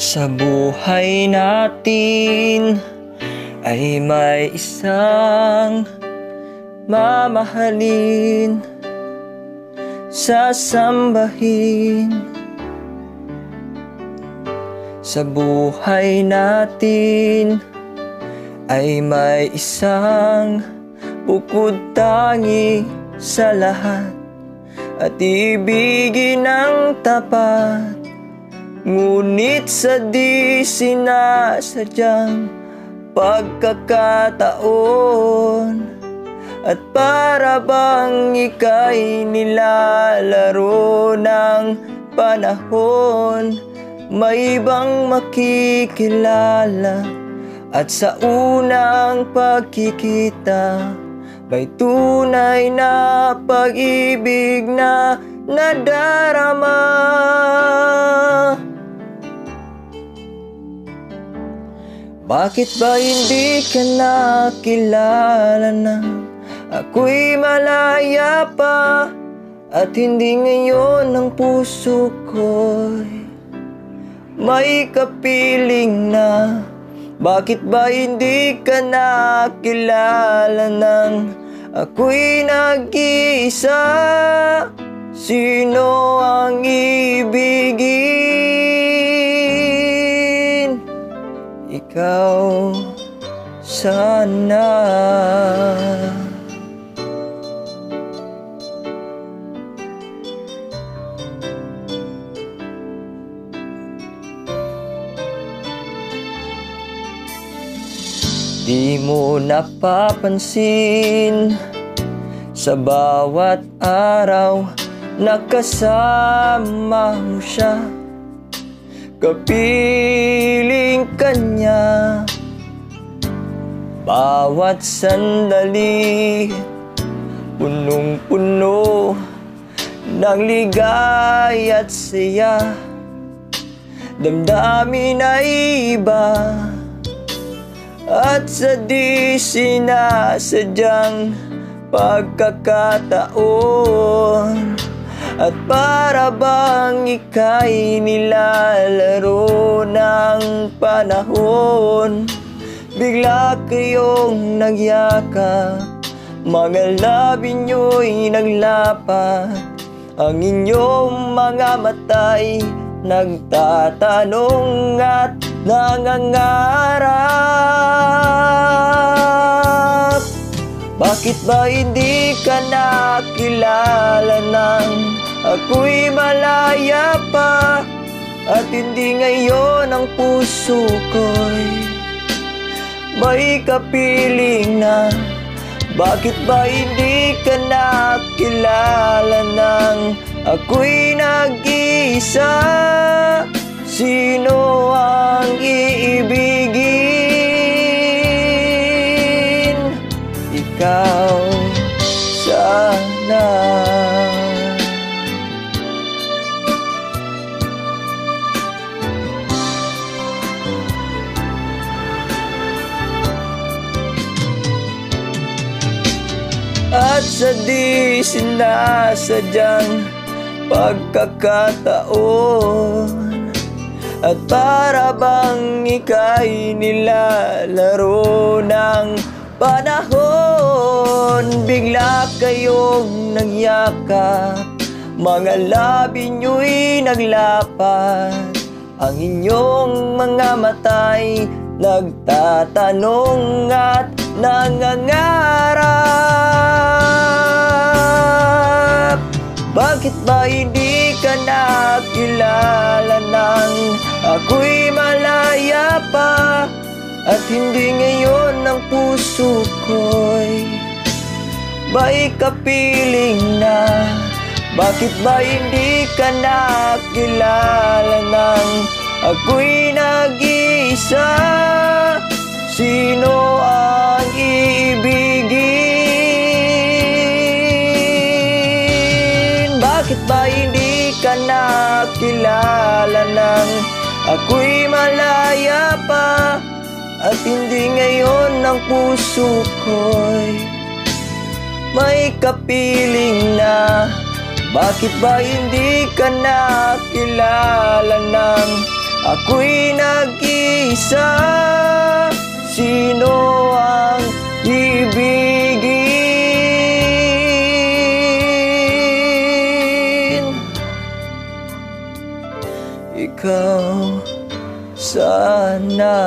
Sa buhay natin ay may isang mamahalin, sasambahin. Sa buhay natin ay may isang bukod tangi sa lahat, at ibigin ng tapat. Ngunit sa di sinasadyang pagkakataon, at para bang ika'y nilalaro ng panahon, may ibang makikilala, at sa unang pagkikita may tunay na pag-ibig na nadarama. Bakit ba hindi ka nakilala nang ako'y malaya pa, at hindi ngayon ang puso ko'y may kapiling na? Bakit ba hindi ka nakilala nang ako'y nag-iisa? Sino ang ibigin? Ikaw sana. Di mo napapansin sa bawat araw nakasama mo siya, kapiling kanya. Bawat sandali punong-puno ng ligaya at saya, damdamin ay iba. At sa di sinasadyang pagkakataon, at para bang ika'y nilalaro ng panahon, bigla kayong nagyakap, mga labi nyo'y naglapat, ang inyong mga mata'y nagtatanong at nangangarap. Bakit ba hindi ka nakilala nang ako'y malaya pa, at hindi ngayon ang puso ko'y may kapiling na? Bakit ba hindi ka nakilala nang ako'y nag-iisa? Sino ang iibigin? Ikaw sana. At sa di sinasadyang pagkakataon, at para bang ika'y nilalaro ng panahon, bigla kayong nagyakap, mga labi nyo'y naglapat, ang inyong mga mata'y nagtatanong at nangangarap. Bakit ba hindi ka nakilala nang ako'y malaya pa, at hindi ngayon ang puso ko'y may kapiling na? Bakit ba hindi ka nakilala nang ako'y nag-iisa? Sino ang iibigin? Bakit ba hindi ka nakilala nang ako'y malaya pa, at hindi ngayon ang puso ko'y may kapiling na? Bakit ba hindi ka nakilala nang Ako'y nag-iisa, sino ang ibigin? Ikaw sana.